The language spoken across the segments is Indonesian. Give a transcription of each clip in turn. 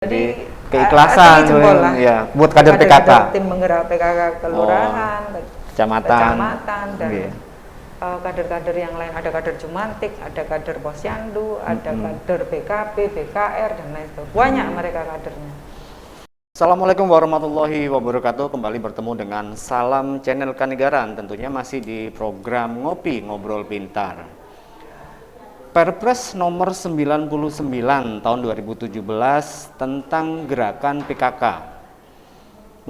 Jadi keikhlasan ya buat kader PKK, tim penggerak PKK kelurahan, kecamatan, dan kader-kader yang lain, ada kader Jumantik, ada kader Posyandu, ada kader BKP, BKR dan lain sebagainya. Banyak mereka kadernya. Assalamualaikum warahmatullahi wabarakatuh. Kembali bertemu dengan Salam Channel Kanegaran. Tentunya masih di program Ngopi Ngobrol Pintar. Perpres nomor 99 tahun 2017 tentang gerakan PKK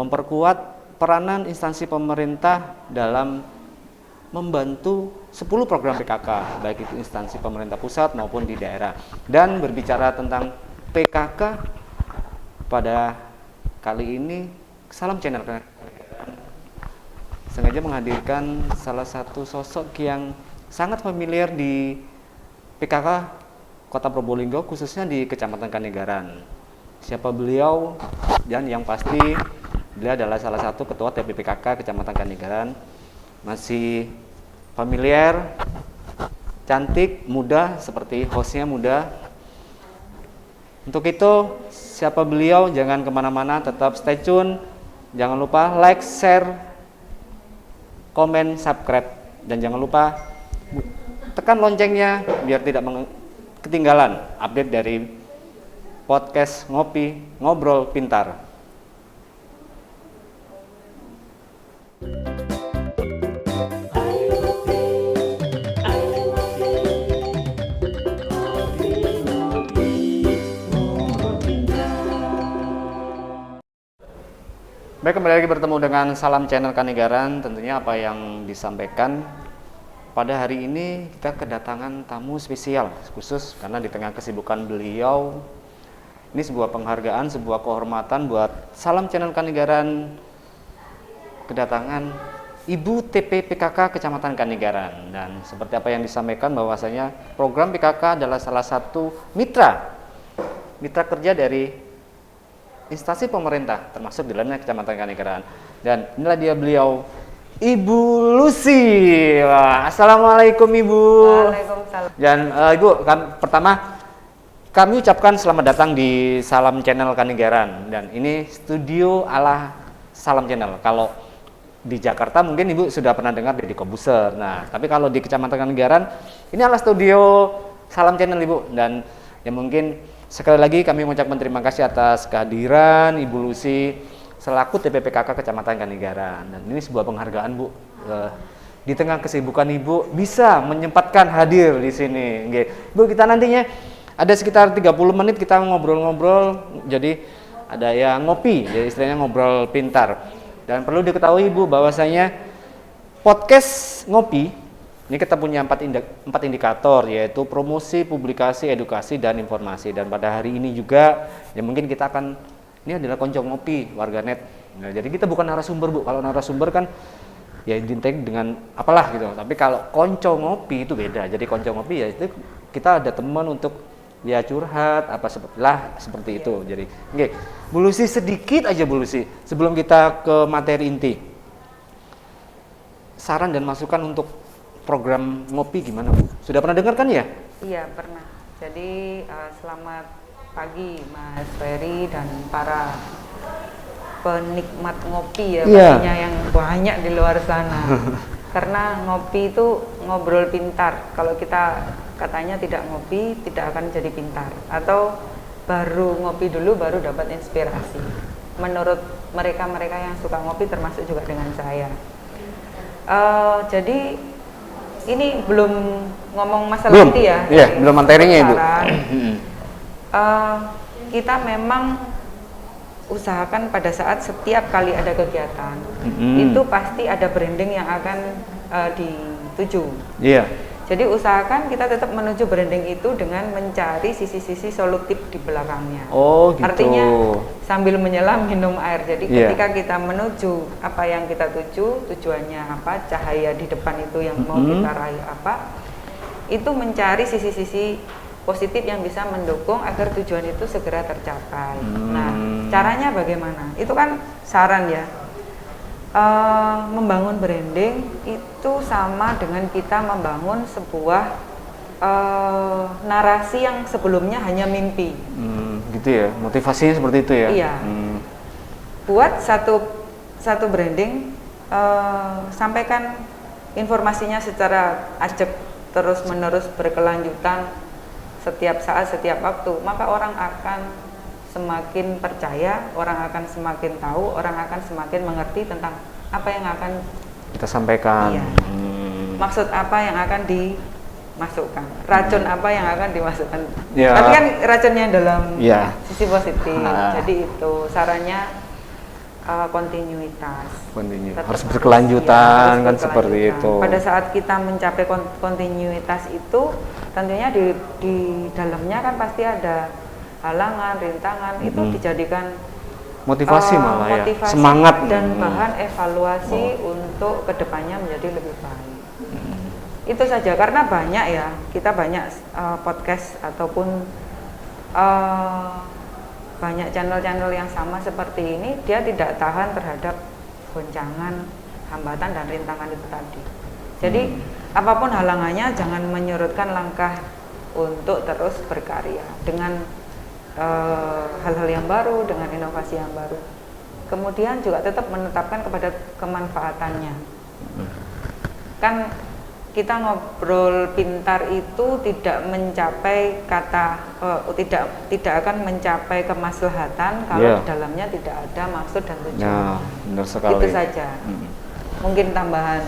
memperkuat peranan instansi pemerintah dalam membantu 10 program PKK, baik itu instansi pemerintah pusat maupun di daerah. Dan berbicara tentang PKK pada kali ini, Salam Channel sengaja menghadirkan salah satu sosok yang sangat familiar di PKK Kota Probolinggo, khususnya di Kecamatan Kanegaran. Siapa beliau? Dan yang pasti beliau adalah salah satu ketua TPPKK Kecamatan Kanegaran. Masih familiar, cantik, muda, seperti hostnya muda. Untuk itu, siapa beliau? Jangan kemana-mana, tetap stay tune. Jangan lupa like, share, komen, subscribe, dan jangan lupa tekan loncengnya biar tidak ketinggalan update dari podcast Ngopi Ngobrol Pintar. Baik, kembali lagi bertemu dengan Salam Channel Kanegaran. Tentunya apa yang disampaikan pada hari ini, kita kedatangan tamu spesial khusus karena di tengah kesibukan beliau, ini sebuah penghargaan, sebuah kehormatan buat Salam Channel Kanegaran, kedatangan Ibu TP PKK Kecamatan Kanegaran. Dan seperti apa yang disampaikan, bahwasanya program PKK adalah salah satu mitra kerja dari instansi pemerintah, termasuk di dalamnya Kecamatan Kanegaran. Dan inilah dia beliau, Ibu Lucy. Wah, assalamualaikum Ibu. Waalaikumsalam. Dan Ibu, pertama kami ucapkan selamat datang di Salam Channel Kanegaran. Dan ini studio ala Salam Channel. Kalau di Jakarta mungkin Ibu sudah pernah dengar di Kobuser. Nah, tapi kalau di Kecamatan Kanegaran, ini adalah studio Salam Channel Ibu. Dan ya mungkin sekali lagi kami mengucapkan terima kasih atas kehadiran Ibu Lucy selaku TPPKK Kecamatan Kanegaran. Dan ini sebuah penghargaan Bu, di tengah kesibukan Ibu bisa menyempatkan hadir di sini. Bu, kita nantinya ada sekitar 30 menit kita ngobrol-ngobrol, jadi ada yang ngopi, jadi istilahnya ngobrol pintar. Dan perlu diketahui Bu, bahwasanya podcast ngopi ini kita punya 4 indikator, yaitu promosi, publikasi, edukasi, dan informasi. Dan pada hari ini juga ya mungkin kita akan, ini adalah konco ngopi warganet. Nah, jadi kita bukan narasumber Bu. Kalau narasumber kan ya identik dengan apalah gitu. Tapi kalau konco ngopi itu beda. Jadi konco ngopi ya itu kita ada teman untuk ya curhat apa seperti itu. Jadi Bu Lucy, sedikit aja Bu Lucy sebelum kita ke materi inti. Saran dan masukan untuk program ngopi gimana Bu? Sudah pernah dengar kan ya? Iya, pernah. Jadi selamat pagi Mas Ferry dan para penikmat ngopi ya, pastinya yang banyak di luar sana. Karena ngopi itu ngobrol pintar. Kalau kita katanya tidak ngopi, tidak akan jadi pintar. Atau baru ngopi dulu baru dapat inspirasi. Menurut mereka yang suka ngopi, termasuk juga dengan saya. Jadi ini belum ngomong masalah inti ya. Iya, belum materinya Ibu. Kita memang usahakan pada saat setiap kali ada kegiatan itu pasti ada branding yang akan dituju. Iya. Jadi usahakan kita tetap menuju branding itu dengan mencari sisi-sisi solutif di belakangnya. Oh gitu. Artinya sambil menyelam minum air. Jadi ketika kita menuju apa yang kita tuju, tujuannya apa, cahaya di depan itu yang mau kita raih apa, itu mencari sisi-sisi positif yang bisa mendukung agar tujuan itu segera tercapai. Nah, caranya bagaimana? Itu kan saran ya. Membangun branding itu sama dengan kita membangun sebuah narasi yang sebelumnya hanya mimpi. Gitu ya, motivasinya seperti itu ya. Iya. Buat satu branding, sampaikan informasinya secara ajak terus menerus berkelanjutan setiap saat, setiap waktu, maka orang akan semakin percaya, orang akan semakin tahu, orang akan semakin mengerti tentang apa yang akan kita sampaikan. Iya. Maksud apa yang akan dimasukkan, racun apa yang akan dimasukkan. Ya. Tapi kan racunnya dalam Ya. sisi positif. Jadi itu sarannya kontinuitas. Harus berkelanjutan, kan seperti itu. Pada saat kita mencapai kontinuitas itu, tentunya di dalamnya kan pasti ada halangan, rintangan, itu dijadikan motivasi malah motivasi ya, semangat dan bahan evaluasi untuk kedepannya menjadi lebih baik. Itu saja, karena banyak ya, kita banyak podcast ataupun banyak channel-channel yang sama seperti ini, dia tidak tahan terhadap goncangan, hambatan dan rintangan itu tadi. Jadi apapun halangannya, jangan menyurutkan langkah untuk terus berkarya dengan hal-hal yang baru, dengan inovasi yang baru. Kemudian juga tetap menetapkan kepada kemanfaatannya. Kan kita ngobrol pintar itu tidak mencapai tidak akan mencapai kemaslahatan kalau di dalamnya tidak ada maksud dan tujuan. Ya, benar sekali. Itu saja. Mungkin tambahan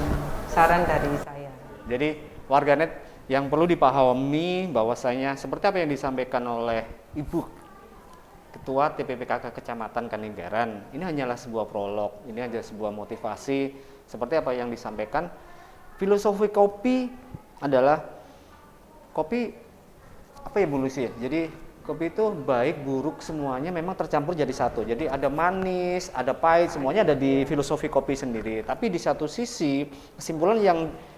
saran dari saya. Jadi warganet yang perlu dipahami bahwasanya seperti apa yang disampaikan oleh Ibu Ketua TPPKK Kecamatan Kaninggaran, ini hanyalah sebuah prolog, ini hanya sebuah motivasi. Seperti apa yang disampaikan, filosofi kopi adalah kopi apa ya Bu Lucy? Jadi kopi itu baik buruk semuanya memang tercampur jadi satu. Jadi ada manis, ada pahit, semuanya ada di filosofi kopi sendiri. Tapi di satu sisi kesimpulan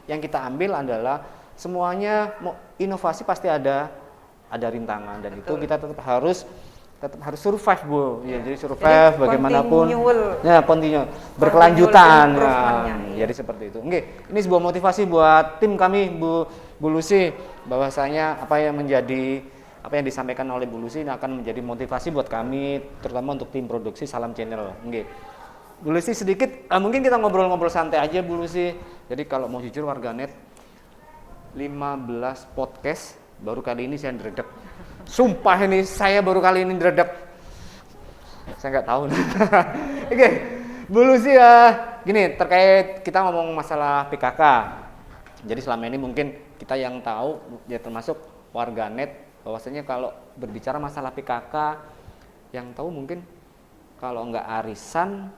yang kita ambil adalah semuanya inovasi pasti ada rintangan, dan itu kita tetap harus survive Bu. Ya, jadi survive jadi, bagaimanapun. Ya, continue, berkelanjutan. Jadi seperti itu. Oke, ini sebuah motivasi buat tim kami Bu Lucy, bahwasanya apa yang disampaikan oleh Bu Lucy akan menjadi motivasi buat kami, terutama untuk tim produksi Salam Channel. Oke. Bu Lucy sedikit mungkin kita ngobrol-ngobrol santai aja Bu Lucy. Jadi kalau mau jujur warganet 15 podcast baru kali ini saya diredek. Sumpah ini saya baru kali ini diredek. Saya nggak tahu. Oke, Bu Lucy gini, terkait kita ngomong masalah PKK. Jadi selama ini mungkin kita yang tahu ya termasuk warganet bahwasanya kalau berbicara masalah PKK yang tahu mungkin kalau nggak arisan,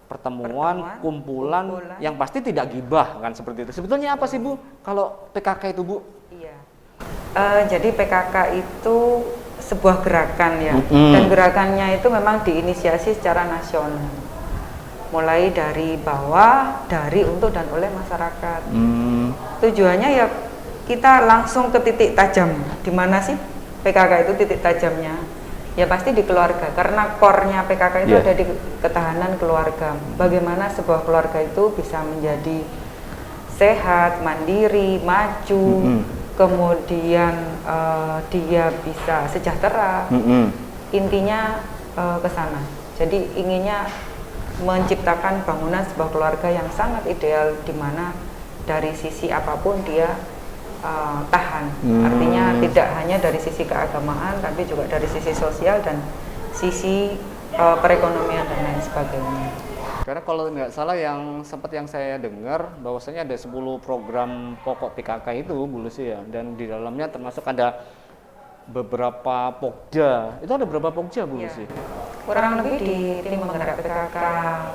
pertemuan, kumpulan yang pasti tidak gibah kan seperti itu. Sebetulnya apa sih Bu kalau PKK itu Bu? Iya. Jadi PKK itu sebuah gerakan ya, dan gerakannya itu memang diinisiasi secara nasional, mulai dari bawah, dari, untuk, dan oleh masyarakat. Tujuannya ya kita langsung ke titik tajam. Di mana sih PKK itu titik tajamnya? Ya pasti di keluarga, karena core-nya PKK itu ada di ketahanan keluarga. Bagaimana sebuah keluarga itu bisa menjadi sehat, mandiri, maju, kemudian dia bisa sejahtera. Intinya ke sana. Jadi inginnya menciptakan bangunan sebuah keluarga yang sangat ideal, di mana dari sisi apapun dia tahan. Artinya tidak hanya dari sisi keagamaan, tapi juga dari sisi sosial dan sisi perekonomian dan lain sebagainya. Karena kalau nggak salah yang sempat yang saya dengar bahwasanya ada 10 program pokok PKK itu Bu Lucy ya, dan di dalamnya termasuk ada beberapa pokja. Itu ada berapa pokja Bu Lucy? Kurang lebih di tim penggerak PKK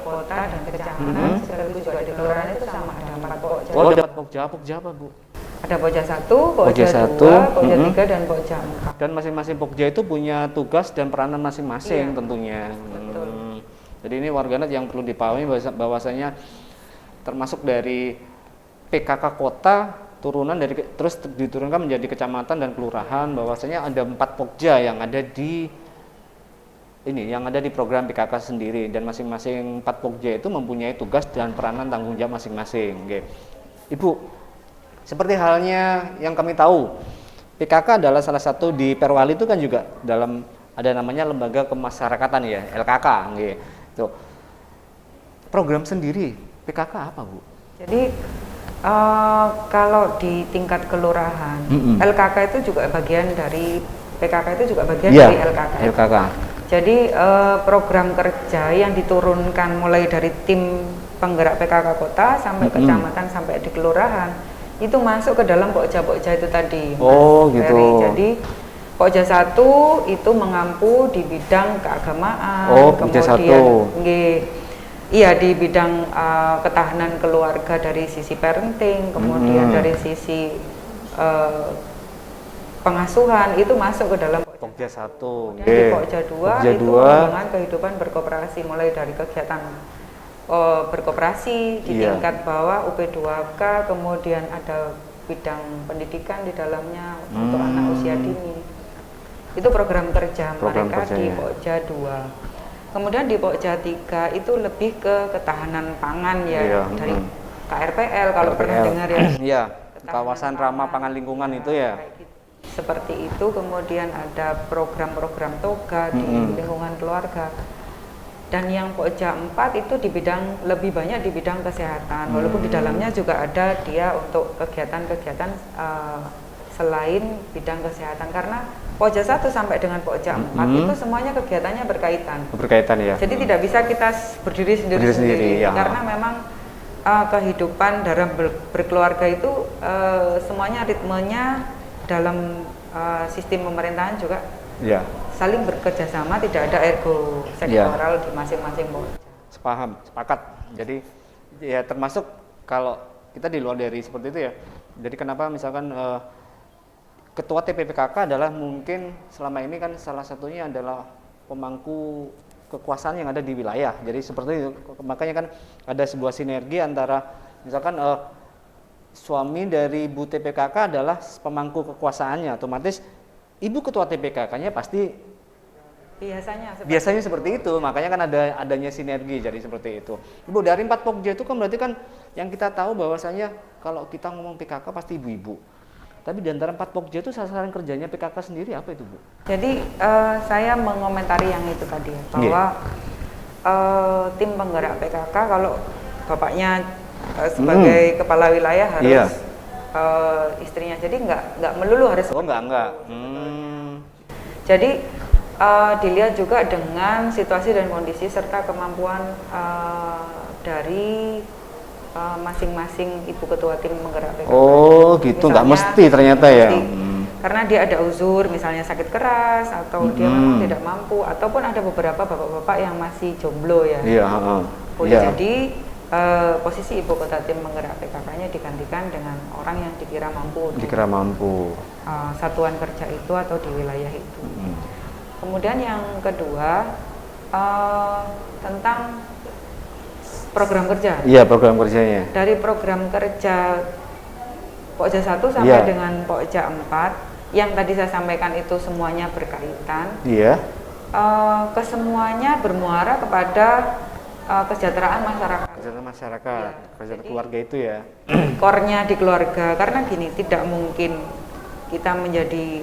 kota dan kecamatan, sekaligus juga di kelurahan itu sama, ada 4 pokja. Oh, ada 4 pokja. Pokja apa Bu? Ada pokja 1, pokja 2, pokja 3, dan pokja 4. Dan masing-masing pokja itu punya tugas dan peranan masing-masing tentunya. Betul. Jadi ini warganet yang perlu dipahami bahwasanya termasuk dari PKK kota turunan dari terus diturunkan menjadi kecamatan dan kelurahan, bahwasanya ada 4 pokja yang ada di program PKK sendiri, dan masing-masing 4 pokja itu mempunyai tugas dan peranan tanggung jawab masing-masing. Oke. Ibu, seperti halnya yang kami tahu, PKK adalah salah satu di Perwali itu kan juga dalam ada namanya lembaga kemasyarakatan ya, LKK nggih. Tuh. Program sendiri PKK apa, Bu? Jadi kalau di tingkat kelurahan, LKK itu juga bagian dari PKK itu juga bagian dari LKK. LKK. Jadi program kerja yang diturunkan mulai dari tim penggerak PKK kota sampai kecamatan sampai di kelurahan itu masuk ke dalam Pokja-Pokja itu tadi. Oh, gitu. Jadi Pokja 1 itu mengampu di bidang keagamaan, Pokja kemudian iya di bidang ketahanan keluarga dari sisi parenting, kemudian dari sisi pengasuhan itu masuk ke dalam Pokja 1. Di Pokja 2 itu pengembangan kehidupan berkoperasi mulai dari kegiatan berkoperasi di tingkat bawah UP2K, kemudian ada bidang pendidikan di dalamnya untuk anak usia dini. Itu program kerja mereka di Pokja 2. Kemudian di Pokja 3 itu lebih ke ketahanan pangan ya, dari KRPL kalau pernah dengar ya. Iya, kawasan ramah pangan lingkungan itu ya. Seperti itu, kemudian ada program-program toga di lingkungan keluarga. Dan yang Pokja 4 itu di bidang lebih banyak di bidang kesehatan, walaupun di dalamnya juga ada dia untuk kegiatan-kegiatan selain bidang kesehatan, karena Pokja 1 sampai dengan Pokja 4 itu semuanya kegiatannya berkaitan. Berkaitan ya. Jadi tidak bisa kita berdiri sendiri-sendiri ya. Karena memang kehidupan dalam berkeluarga itu semuanya ritmenya dalam sistem pemerintahan juga saling bekerja sama, tidak ada ego sektoral di masing-masing Pokja. Sepaham, sepakat. Jadi ya termasuk kalau kita di luar dari seperti itu ya. Jadi kenapa misalkan Ketua TPPKK adalah mungkin selama ini kan salah satunya adalah pemangku kekuasaan yang ada di wilayah. Jadi seperti itu, makanya kan ada sebuah sinergi antara misalkan suami dari Bu TPKK adalah pemangku kekuasaannya, otomatis Ibu Ketua TPKK-nya pasti biasanya seperti itu. Makanya kan adanya sinergi, jadi seperti itu. Ibu, dari 4 Pokja itu kan berarti kan yang kita tahu bahwasanya kalau kita ngomong PKK pasti ibu-ibu. Tapi di antara 4 Pokja itu sasaran kerjanya PKK sendiri apa itu, Bu? Jadi saya mengomentari yang itu tadi ya, bahwa tim penggerak PKK kalau bapaknya sebagai kepala wilayah harus istrinya, jadi nggak melulu harus. Enggak. Jadi dilihat juga dengan situasi dan kondisi serta kemampuan dari masing-masing ibu ketua tim penggerak PKK. Oh gitu, nggak mesti ternyata ya. Karena dia ada uzur, misalnya sakit keras atau dia memang tidak mampu, ataupun ada beberapa bapak-bapak yang masih jomblo ya. Boleh jadi posisi ibu kota tim penggerak PKK-nya digantikan dengan orang yang dikira mampu. Satuan kerja itu atau di wilayah itu. Kemudian yang kedua tentang program kerja. Iya, program kerjanya. Dari program kerja Pokja 1 sampai dengan Pokja 4 yang tadi saya sampaikan itu semuanya berkaitan. Kesemuanya bermuara kepada kesejahteraan masyarakat. Kesejahteraan keluarga itu ya. Core-nya di keluarga, karena gini, tidak mungkin kita menjadi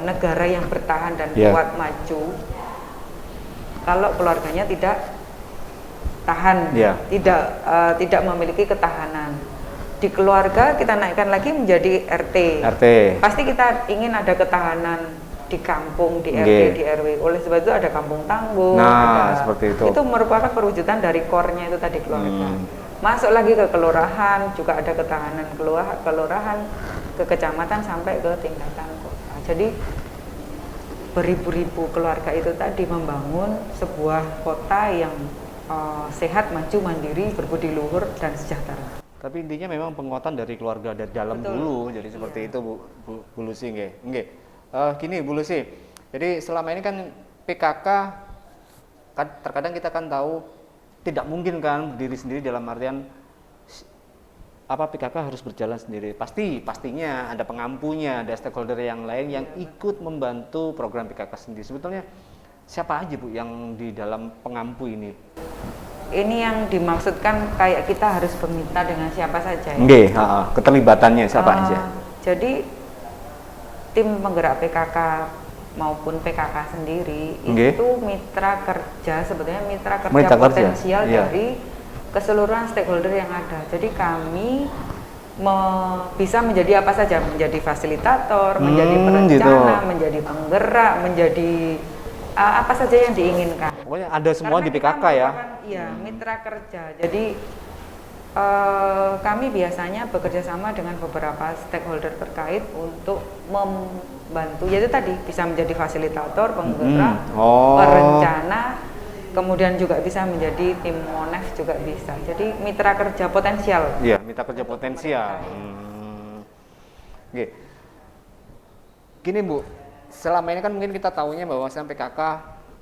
negara yang bertahan dan kuat maju kalau keluarganya tidak tahan, tidak memiliki ketahanan. Di keluarga kita naikkan lagi menjadi RT. Pasti kita ingin ada ketahanan di kampung, di RT, di RW. Oleh sebab itu ada kampung tangguh. Seperti itu. Itu merupakan perwujudan dari core-nya itu tadi keluarga. Masuk lagi ke kelurahan, juga ada ketahanan kelurahan, ke kecamatan sampai ke tingkatan kota. Jadi beribu-ribu keluarga itu tadi membangun sebuah kota yang sehat, maju, mandiri, berbudi luhur dan sejahtera. Tapi intinya memang penguatan dari keluarga dari dalam dulu, jadi seperti itu Bu Lucy nggih. Gini Bu Lucy, jadi selama ini kan PKK kan terkadang kita kan tahu tidak mungkin kan berdiri sendiri, dalam artian PKK harus berjalan sendiri. Pastinya ada pengampunya, ada stakeholder yang lain yang ikut membantu program PKK sendiri. Sebetulnya siapa aja Bu yang di dalam pengampu ini? Ini yang dimaksudkan kayak kita harus bermitra dengan siapa saja ya? Keterlibatannya siapa aja? Jadi tim penggerak PKK maupun PKK sendiri Nggih. itu mitra kerja, sebetulnya mitra kerja Mitra kerja, potensial iya. dari keseluruhan stakeholder yang ada. Jadi kami bisa menjadi apa saja, menjadi fasilitator, menjadi perencana, gitu. menjadi penggerak, menjadi apa saja yang diinginkan. Pokoknya ada semua Karena di kita PKK ya. merupakan, iya, mitra kerja. Jadi kami biasanya bekerja sama dengan beberapa stakeholder terkait untuk membantu, yaitu tadi bisa menjadi fasilitator, penggerak, perencana, kemudian juga bisa menjadi tim Monef juga bisa. Jadi mitra kerja potensial. Iya, mitra kerja potensial. Oke. Gini Bu, selama ini kan mungkin kita tahunya bahwa PKK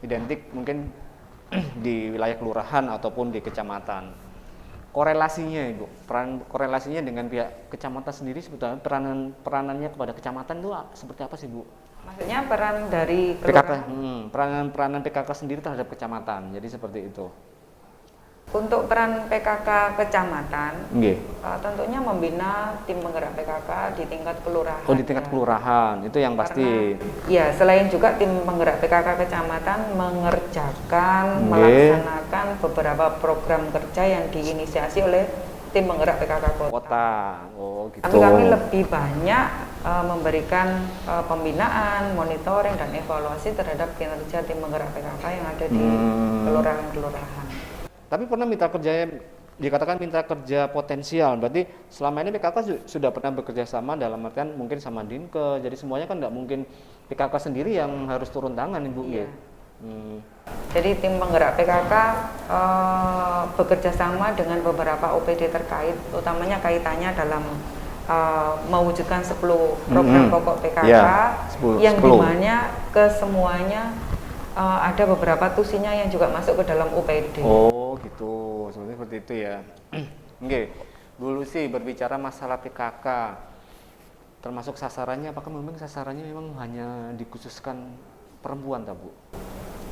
identik mungkin di wilayah kelurahan ataupun di kecamatan. Korelasinya Ibu, korelasinya dengan pihak kecamatan sendiri sebetulnya peranannya kepada kecamatan itu seperti apa sih Bu? Maksudnya peran dari PKK, peranan PKK sendiri terhadap kecamatan, jadi seperti itu. Untuk peran PKK kecamatan, tentunya membina tim penggerak PKK di tingkat kelurahan. Oh, di tingkat kelurahan, itu yang pasti. Ya, selain juga tim penggerak PKK kecamatan mengerjakan, melaksanakan beberapa program kerja yang diinisiasi oleh tim penggerak PKK kota. Oh, gitu. Tapi kami lebih banyak memberikan pembinaan, monitoring, dan evaluasi terhadap kinerja tim penggerak PKK yang ada di kelurahan-kelurahan. Tapi pernah mitra kerja, dikatakan mitra kerja potensial, berarti selama ini PKK sudah pernah bekerja sama dalam artian mungkin sama Dinke, jadi semuanya kan nggak mungkin PKK sendiri yang harus turun tangan Ibu. Iya. Jadi tim penggerak PKK bekerja sama dengan beberapa OPD terkait, utamanya kaitannya dalam mewujudkan 10 program pokok PKK yang dimana kesemuanya ada beberapa tusinya yang juga masuk ke dalam UPD. Oh gitu, seperti itu ya. Oke, Bu Lucy berbicara masalah PKK, termasuk sasarannya, apakah memang sasarannya memang hanya dikhususkan perempuan, tak Bu?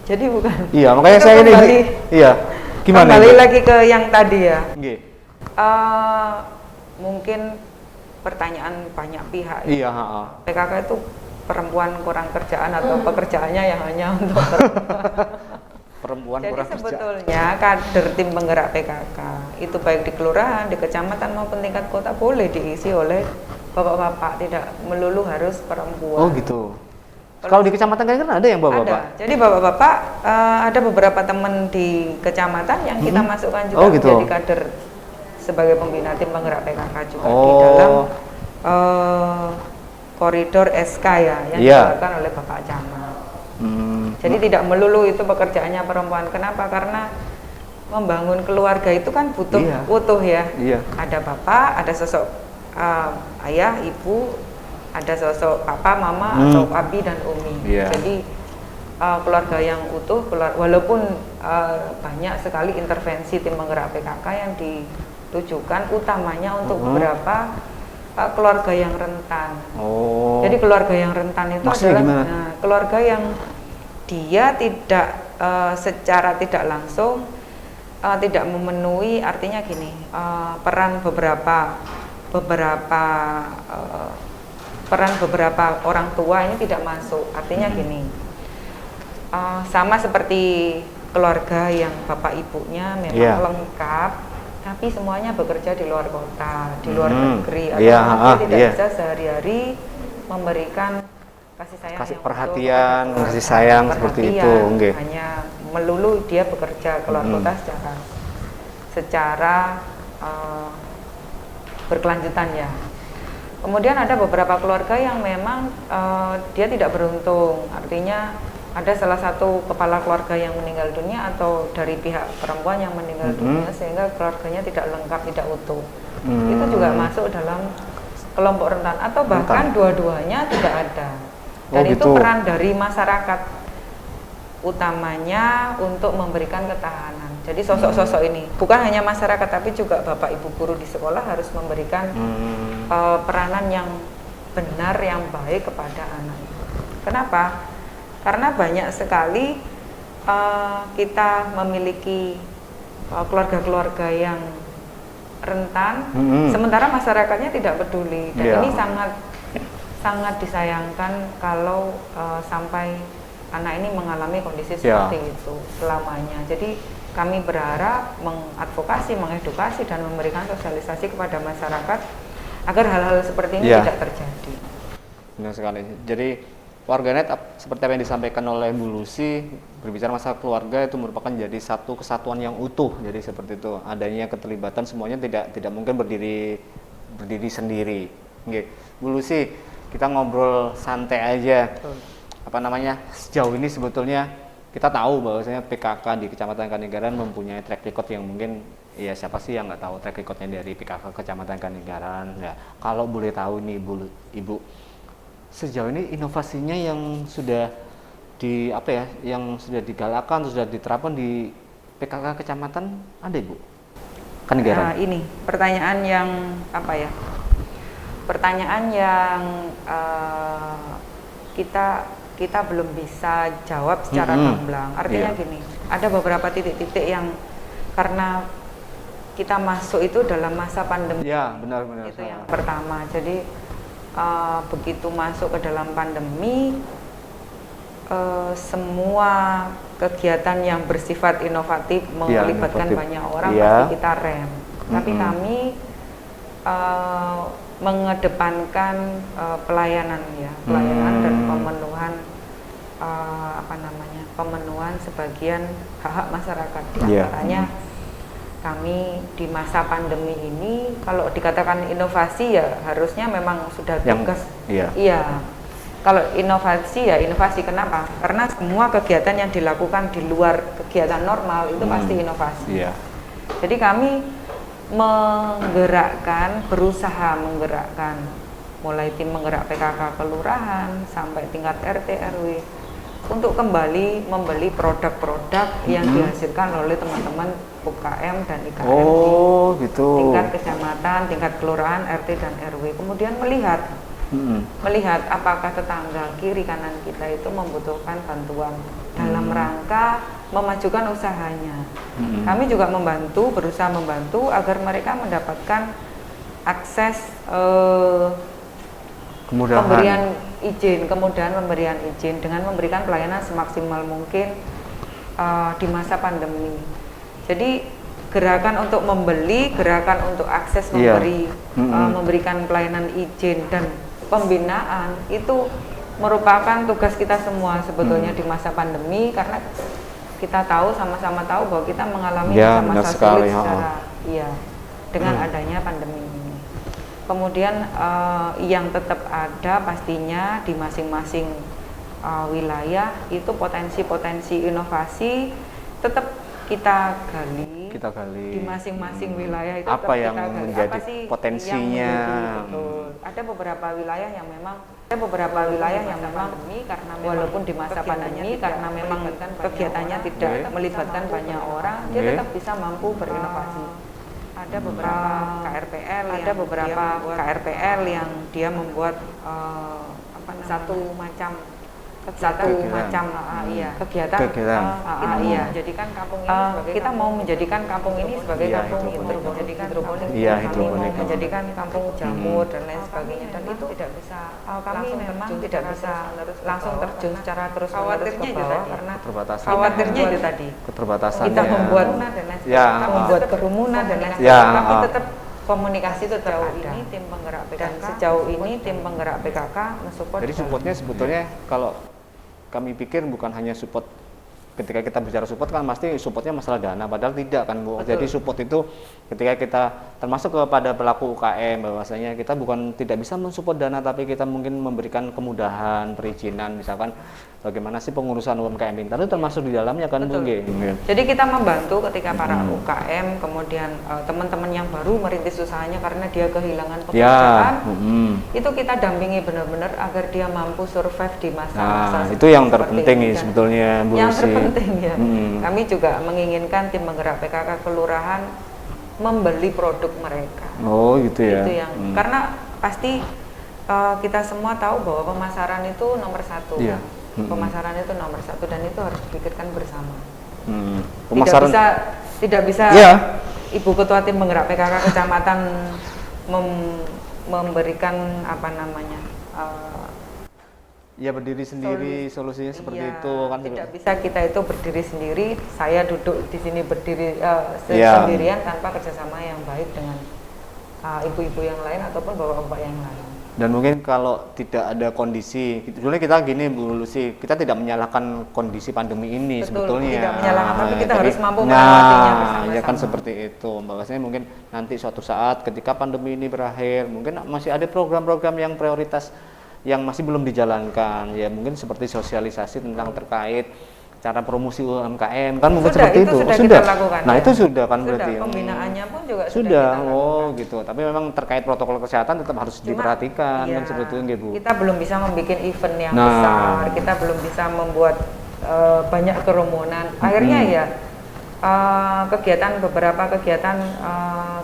Jadi bukan. Iya, makanya saya ini. Iya. Gimana? Kembali lagi ke yang tadi ya. Oke. Mungkin pertanyaan banyak pihak. Iya. PKK itu perempuan kurang kerjaan atau pekerjaannya yang hanya untuk perempuan. Jadi kurang sebetulnya kader tim penggerak PKK itu baik di kelurahan, di kecamatan maupun tingkat kota boleh diisi oleh bapak-bapak, tidak melulu harus perempuan. Oh gitu. Kalau di kecamatan kan ada yang bapak-bapak? Ada. Jadi bapak-bapak ada beberapa teman di kecamatan yang kita masukkan juga menjadi kader sebagai pembina tim penggerak PKK juga di dalam koridor SK ya yang dilakukan oleh Bapak Camat. Jadi tidak melulu itu pekerjaannya perempuan. Kenapa? Karena membangun keluarga itu kan butuh utuh ya. Ada bapak, ada sosok ayah, ibu, ada sosok papa, mama, atau abi dan umi. Jadi keluarga yang utuh, walaupun banyak sekali intervensi tim penggerak PKK yang ditujukan utamanya untuk beberapa keluarga yang rentan. Jadi keluarga yang rentan itu adalah keluarga yang dia tidak secara tidak langsung tidak memenuhi, artinya gini, peran beberapa orang tua ini tidak masuk. Artinya gini, sama seperti keluarga yang bapak ibunya memang lengkap, tapi semuanya bekerja di luar kota, di luar negeri, atau tidak bisa sehari-hari memberikan kasih sayang, perhatian, kasih sayang seperti itu. Hanya melulu dia bekerja keluar kota secara berkelanjutan ya. Kemudian ada beberapa keluarga yang memang dia tidak beruntung, artinya ada salah satu kepala keluarga yang meninggal dunia atau dari pihak perempuan yang meninggal dunia sehingga keluarganya tidak lengkap, tidak utuh. Itu juga masuk dalam kelompok rentan atau bahkan dua-duanya tidak ada. Dan itu peran dari masyarakat utamanya untuk memberikan ketahanan. Jadi sosok-sosok ini bukan hanya masyarakat tapi juga bapak ibu guru di sekolah harus memberikan peranan yang benar, yang baik kepada anak. Kenapa? Karena banyak sekali kita memiliki keluarga-keluarga yang rentan, sementara masyarakatnya tidak peduli. Dan ini sangat sangat disayangkan kalau sampai anak ini mengalami kondisi seperti itu selamanya. Jadi kami berharap mengadvokasi, mengedukasi dan memberikan sosialisasi kepada masyarakat agar hal-hal seperti ini tidak terjadi. Benar sekali. Jadi warganet seperti apa yang disampaikan oleh Bu Lucy, berbicara masalah keluarga itu merupakan jadi satu kesatuan yang utuh. Jadi seperti itu, adanya keterlibatan semuanya tidak mungkin berdiri sendiri. Oke, Bu Lucy, kita ngobrol santai aja. Apa namanya? Sejauh ini sebetulnya kita tahu bahwasanya PKK di Kecamatan Kanigaran mempunyai track record yang mungkin ya siapa sih yang nggak tahu track recordnya dari PKK Kecamatan Kanigaran. Ya, kalau boleh tahu nih Ibu, sejauh ini inovasinya yang sudah yang sudah digalakan, sudah diterapkan di PKK Kecamatan ada Ibu? Kanigaran. Ini pertanyaan yang Pertanyaan yang kita belum bisa jawab secara gamblang. Artinya gini, ada beberapa titik-titik yang karena kita masuk itu dalam masa pandemi. Ya, benar. Itu yang pertama. Jadi begitu masuk ke dalam pandemi, semua kegiatan yang bersifat inovatif melibatkan banyak orang pasti kita rem. Tapi kami mengedepankan pelayanan dan pemenuhan sebagian hak-hak masyarakat. Di antaranya kami di masa pandemi ini, kalau dikatakan inovasi ya harusnya memang sudah tugas. Iya. Kalau inovasi ya inovasi, kenapa? Karena semua kegiatan yang dilakukan di luar kegiatan normal itu pasti inovasi. Jadi kami berusaha menggerakkan mulai tim menggerak PKK kelurahan sampai tingkat RT RW untuk kembali membeli produk-produk yang dihasilkan oleh teman-teman UKM dan IKM di tingkat kecamatan, tingkat kelurahan, RT dan RW. Kemudian melihat apakah tetangga kiri kanan kita itu membutuhkan bantuan dalam rangka memajukan usahanya. Kami juga berusaha membantu agar mereka mendapatkan akses kemudahan pemberian izin dengan memberikan pelayanan semaksimal mungkin di masa pandemi. Jadi gerakan untuk membeli, gerakan untuk akses memberikan pelayanan izin dan pembinaan itu merupakan tugas kita semua sebetulnya di masa pandemi, karena kita sama-sama tahu bahwa kita mengalami masa-masa sulit dengan adanya pandemi ini. Kemudian yang tetap ada pastinya di masing-masing wilayah itu potensi-potensi inovasi tetap kita gali di masing-masing wilayah itu apa yang menjadi potensinya. Ada beberapa wilayah yang memang karena walaupun di masa pandemi karena memang kegiatannya tidak melibatkan banyak orang, dia tetap bisa mampu berinovasi. Ada beberapa KRPL yang dia membuat satu macam kegiatan. Jadikan kampung ini sebagai kita mau menjadikan kampung ini sebagai kampung hidroponik, menjadikan kampung jamur dan lain sebagainya, dan itu tidak bisa kami memang tidak bisa langsung terjun secara terus-menerus ke bawah karena khawatirnya itu tadi kita membuat kerumunan dan lain sebagainya, tapi tetap komunikasi itu sejauh ini tim penggerak PKK dan sejauh ini tim penggerak PKK mensupport. Jadi supportnya sebetulnya kalau kami pikir bukan hanya support, ketika kita bicara support kan pasti supportnya masalah dana, padahal tidak kan Bu. Betul. Jadi support itu ketika kita termasuk kepada pelaku UKM bahwasanya kita bukan tidak bisa mensupport dana, tapi kita mungkin memberikan kemudahan perizinan, misalkan bagaimana sih pengurusan UMKM Pintar itu termasuk di dalamnya kan Bu. Jadi kita membantu ketika para UKM kemudian teman-teman yang baru merintis usahanya karena dia kehilangan pekerjaan, itu kita dampingi benar-benar agar dia mampu survive di masa-masa itu yang terpenting nih sebetulnya Bu. Yang terpenting ya. Kami juga menginginkan tim penggerak PKK kelurahan membeli produk mereka. Oh gitu ya. Itu yang karena pasti kita semua tahu bahwa pemasaran itu nomor satu. Pemasaran itu nomor satu dan itu harus dipikirkan bersama. Pemasaran tidak bisa Ibu Ketua tim penggerak PKK kecamatan memberikan Ya berdiri sendiri, solusinya seperti iya, itu kan. Tidak bisa kita itu berdiri sendiri, saya duduk di sini berdiri Iya. sendirian tanpa kerjasama yang baik dengan ibu-ibu yang lain ataupun bapak-bapak yang lain. Dan mungkin kalau tidak ada kondisi, sebenarnya kita gini Bu Lucy, kita tidak menyalahkan kondisi pandemi ini. Betul, sebetulnya. tidak menyalahkan, tapi kita Tapi, harus mampu melewatinya ya bersama-sama. kan seperti itu. Bahwasanya mungkin nanti suatu saat ketika pandemi ini berakhir, mungkin masih ada program-program yang prioritas yang masih belum dijalankan. Ya mungkin seperti sosialisasi tentang terkait cara promosi UMKM kan mungkin Sudah, seperti itu. sudah Oh, kita lakukan. Nah, ya. itu sudah kan Sudah, berarti. pembinaannya pun juga Sudah. kita Oh, lakukan. gitu. Tapi memang terkait protokol kesehatan tetap harus Cuma, diperhatikan iya, kan seperti itu nggih, Bu. Kita belum bisa membuat event yang Nah. besar, kita belum bisa membuat banyak kerumunan. Akhirnya ya beberapa kegiatan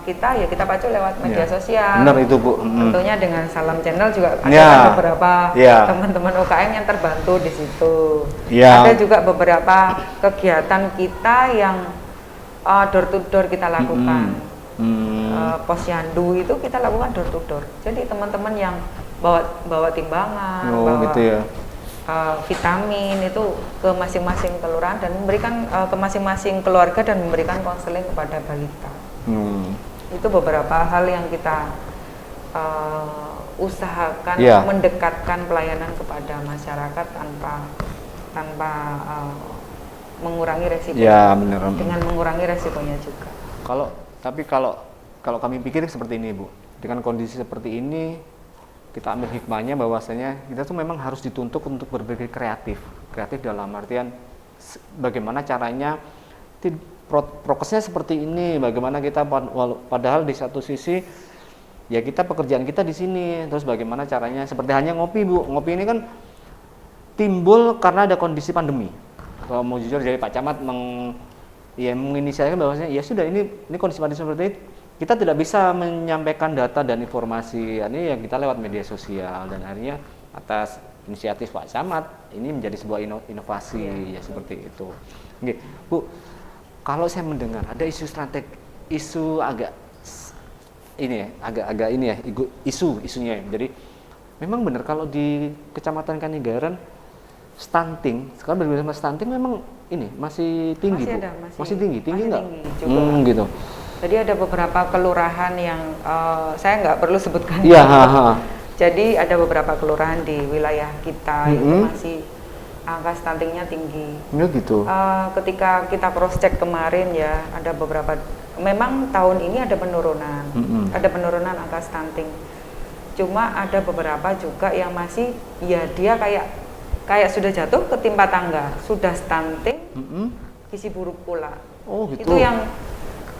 kita ya kita pacu lewat media Ya. sosial. Benar itu, Bu. Tentunya dengan Salam Channel juga ada Ya. kan beberapa Ya. teman-teman UKM yang terbantu di situ. Ya. Ada juga beberapa kegiatan kita yang door to door kita lakukan. Posyandu itu kita lakukan door to door. Jadi teman-teman yang bawa timbangan, bawa gitu ya. vitamin itu ke masing-masing kelurahan dan memberikan ke masing-masing keluarga dan memberikan konseling kepada balita. Itu beberapa hal yang kita usahakan Ya. mendekatkan pelayanan kepada masyarakat tanpa mengurangi resiko. Ya, benar. Dengan mengurangi resikonya juga. Kalau kami pikir seperti ini, Bu. Dengan kondisi seperti ini, kita ambil hikmahnya bahwasanya kita tuh memang harus dituntut untuk berpikir kreatif. Kreatif dalam artian bagaimana caranya prokesnya seperti ini, bagaimana kita padahal di satu sisi ya kita pekerjaan kita di sini, terus bagaimana caranya seperti hanya ngopi, Bu. Ngopi ini kan timbul karena ada kondisi pandemi. Kalau mau jujur dari Pak Camat menginisiasikan bahwasanya ya sudah ini kondisi pandemi seperti itu. Kita tidak bisa menyampaikan data dan informasi ini yang kita lewat media sosial dan akhirnya atas inisiatif Pak Camat ini menjadi sebuah inovasi ya seperti itu. Oke, Bu, kalau saya mendengar ada isu agak isunya. Jadi memang benar kalau di Kecamatan Kanigaran stunting, sekarang berbeda stunting memang ini masih tinggi, masih Bu. Ada, masih tinggi nggak? Juga. Gitu. Jadi ada beberapa kelurahan yang saya nggak perlu sebutkan. Iya. Jadi ada beberapa kelurahan di wilayah kita itu masih angka stuntingnya tinggi. Ya gitu. Ketika kita cross check kemarin ya ada beberapa. Memang tahun ini ada penurunan, ada penurunan angka stunting. Cuma ada beberapa juga yang masih ya dia kayak sudah jatuh ketimpa tangga, sudah stunting, gizi buruk pula. Oh gitu. Itu yang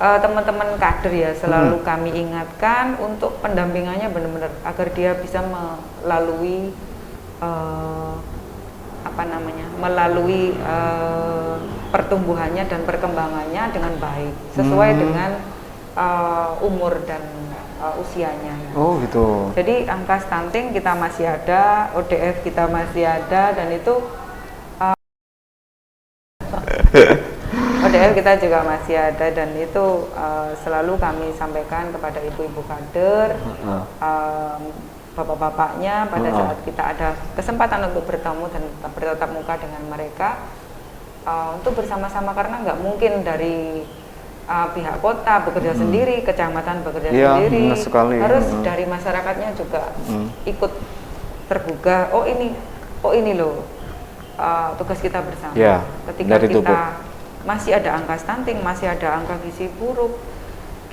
teman-teman kader ya selalu kami ingatkan untuk pendampingannya benar-benar agar dia bisa melalui pertumbuhannya dan perkembangannya dengan baik sesuai dengan umur dan usianya. Oh gitu. Jadi angka stunting kita masih ada, ODF kita masih ada dan itu ODF kita juga masih ada dan itu selalu kami sampaikan kepada ibu-ibu kader, bapak-bapaknya pada saat kita ada kesempatan untuk bertemu dan bertatap muka dengan mereka untuk bersama-sama karena nggak mungkin dari pihak kota bekerja sendiri, kecamatan bekerja sendiri, harus dari masyarakatnya juga ikut tergugah. Oh ini loh tugas kita bersama. Ya, ketika kita masih ada angka stunting, masih ada angka gizi buruk,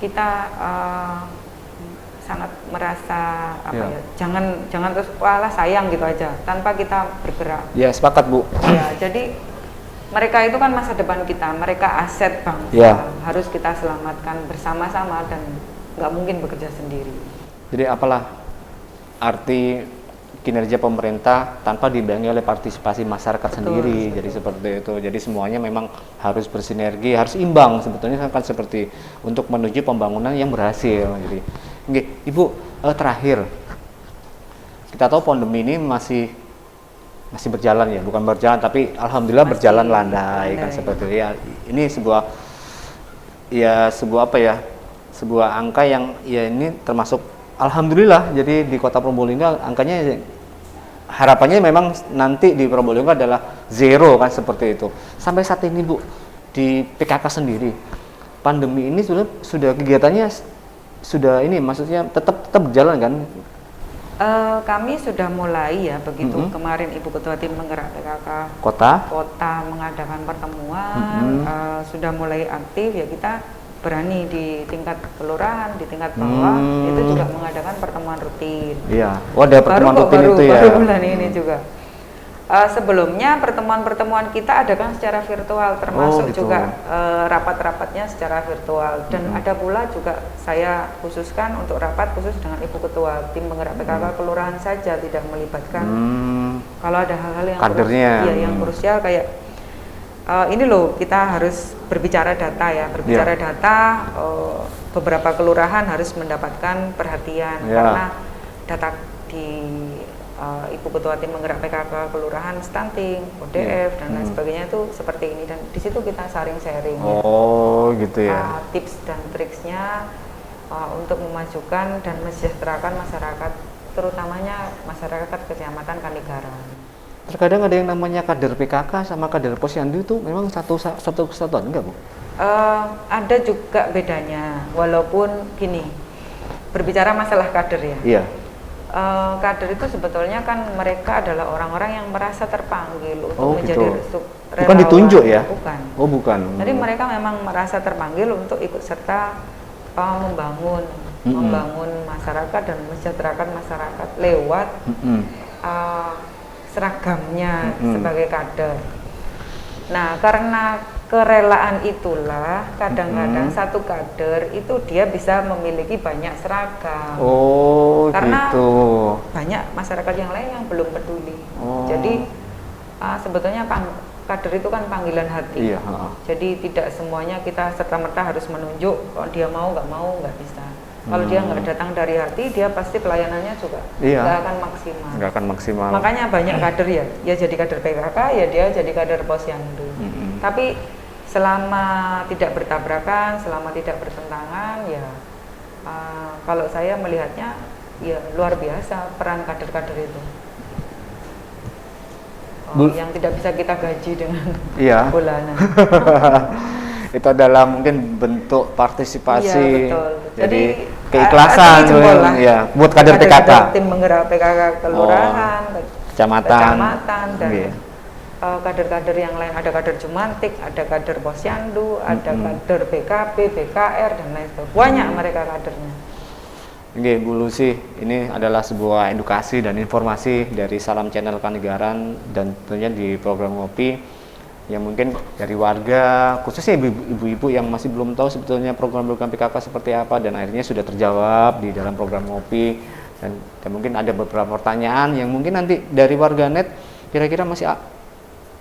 kita sangat merasa jangan terus walah sayang gitu aja tanpa kita bergerak. Ya sepakat, Bu. Ya jadi mereka itu kan masa depan kita, mereka aset bangsa, harus kita selamatkan bersama-sama dan nggak mungkin bekerja sendiri. Jadi apalah arti kinerja pemerintah tanpa dibarengi oleh partisipasi masyarakat sendiri. Jadi seperti itu. Jadi semuanya memang harus bersinergi, harus imbang sebetulnya kan seperti untuk menuju pembangunan yang berhasil. Jadi, Ibu terakhir kita tahu pandemi ini masih berjalan ya, bukan berjalan tapi alhamdulillah masih berjalan landai kan seperti itu. Ya, ini sebuah angka yang ya ini termasuk alhamdulillah. Jadi di Kota Probolinggo angkanya harapannya memang nanti di Probolinggo adalah zero kan seperti itu. Sampai saat ini Bu, di PKK sendiri, pandemi ini sudah kegiatannya sudah ini maksudnya tetap berjalan kan? Kami sudah mulai ya begitu kemarin Ibu Ketua Tim Penggerak PKK Kota mengadakan pertemuan, sudah mulai aktif ya, kita berani di tingkat kelurahan, di tingkat bawah itu juga mengadakan pertemuan rutin. Iya, ada pertemuan rutin itu ya. Baru bulan ini juga. Sebelumnya pertemuan-pertemuan kita adakan secara virtual, termasuk gitu. juga rapat-rapatnya secara virtual, dan ada pula juga saya khususkan untuk rapat khusus dengan Ibu Ketua Tim Penggerak PKK Kelurahan saja, tidak melibatkan kalau ada hal-hal yang kadernya. Yang krusial kayak ini loh, kita harus berbicara data ya, data, beberapa kelurahan harus mendapatkan perhatian karena data di Ibu Ketua Tim Penggerak PKK Kelurahan stunting, ODF dan lain sebagainya itu seperti ini, dan di situ kita sharing-sharing gitu ya. Tips dan triksnya untuk memajukan dan mesejahterakan masyarakat, terutamanya masyarakat Kecamatan Kanigaran. Terkadang ada yang namanya kader PKK sama kader Posyandu itu memang satu kesatuan enggak Bu? Ada juga bedanya, walaupun gini, berbicara masalah kader ya. Iya. Kader itu sebetulnya kan mereka adalah orang-orang yang merasa terpanggil untuk menjadi relawan. Bukan ditunjuk ya? Bukan. Oh bukan. Jadi mereka memang merasa terpanggil untuk ikut serta membangun masyarakat dan mensejahterakan masyarakat lewat seragamnya sebagai kader. Nah, karena kerelaan itulah kadang-kadang satu kader itu dia bisa memiliki banyak seragam. Karena gitu. Banyak masyarakat yang lain yang belum peduli. Jadi sebetulnya kader itu kan panggilan hati. Iya. Jadi tidak semuanya kita serta-merta harus menunjuk. Kalau dia mau nggak bisa. Kalau dia nggak datang dari hati, dia pasti pelayanannya juga nggak akan maksimal. Makanya banyak kader ya jadi kader PKK, ya dia jadi kader Posyandu. Tapi selama tidak bertabrakan, selama tidak bertentangan, ya kalau saya melihatnya ya luar biasa peran kader-kader itu. Yang tidak bisa kita gaji dengan bulanan. Itu adalah mungkin bentuk partisipasi. Iya, betul. Jadi keikhlasan ya buat kader PKK. Tim Penggerak PKK Kelurahan, Kecamatan dan kader-kader yang lain, ada kader Jumantik, ada kader Posyandu, ada kader BKP, BKR dan lain sebagainya. Banyak mereka kadernya. Oke, Bu Lucy, ini adalah sebuah edukasi dan informasi dari Salam Channel Kanigaran dan tentunya di program Ngopi yang mungkin dari warga, khususnya ibu-ibu yang masih belum tahu sebetulnya program-program PKK seperti apa, dan akhirnya sudah terjawab di dalam program Ngopi, dan mungkin ada beberapa pertanyaan yang mungkin nanti dari warganet kira-kira masih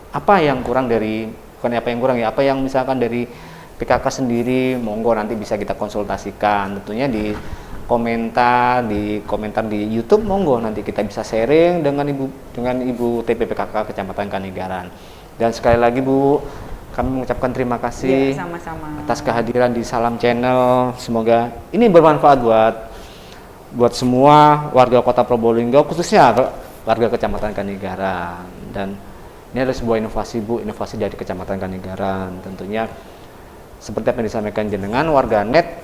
apa yang kurang dari, bukan apa yang kurang ya, apa yang misalkan dari PKK sendiri, monggo nanti bisa kita konsultasikan tentunya di komentar di YouTube, monggo nanti kita bisa sharing dengan Ibu TP PKK Kecamatan Kanigaran. Dan sekali lagi Bu, kami mengucapkan terima kasih sama-sama atas kehadiran di Salam Channel. Semoga ini bermanfaat buat semua warga Kota Probolinggo, khususnya warga Kecamatan Kanigaran. Dan ini adalah sebuah inovasi Bu, inovasi dari Kecamatan Kanigaran. Tentunya seperti apa yang disampaikan jenengan warganet,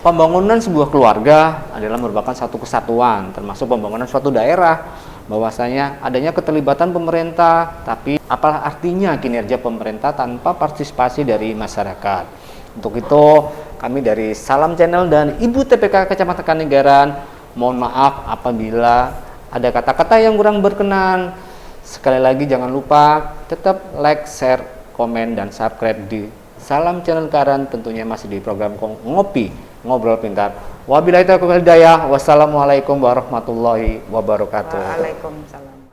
pembangunan sebuah keluarga adalah merupakan satu kesatuan, termasuk pembangunan suatu daerah. Bahwasanya adanya keterlibatan pemerintah, tapi apalah artinya kinerja pemerintah tanpa partisipasi dari masyarakat. Untuk itu kami dari Salam Channel dan Ibu TPK Kecamatan Kanigaran mohon maaf apabila ada kata-kata yang kurang berkenan. Sekali lagi jangan lupa tetap like, share, komen, dan subscribe di Salam Channel Kanigaran, tentunya masih di program Ngopi, Ngobrol Pintar. Wabillahi taufiq wal hidayah. Wassalamualaikum warahmatullahi wabarakatuh. Waalaikumsalam.